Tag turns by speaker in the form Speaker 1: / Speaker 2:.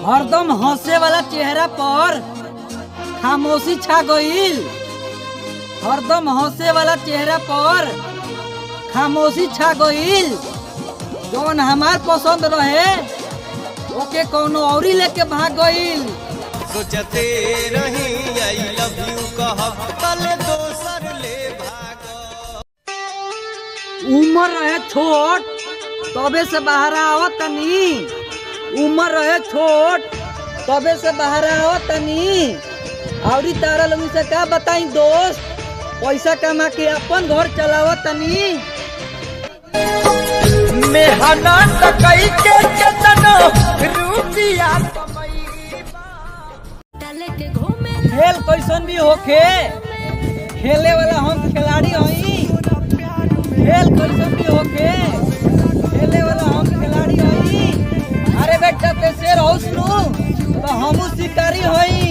Speaker 1: हरदम हंसे वाला चेहरा पर खामोशी छा गईल। हरदम हंसे वाला चेहरा पर खामोशी छा गईल। जौन हमार पसंद रहे ओके कौनो औरी लेके भाग गईल।
Speaker 2: सोचते रही आई लव यू कहब तले दोसर ले भाग।
Speaker 1: उम्र रहे छोट तबे से बाहर आवत तनी। उम्र रहे छोट तबे से बाहर आवत तनी। औरी तारा लोगन से का बताई दोस्त, पैसा कमा के अपन घर चलावत तनी।
Speaker 2: मेहनत कई के केतनो रुपया
Speaker 1: खेल कैसन भी होखे, खेले वाला हम खिलाड़ी हई। खेल कैसन भी होखे, खेले वाला हम खिलाड़ी हई। अरे बेटा ते शेर हौस नु तो हमू शिकारी हई।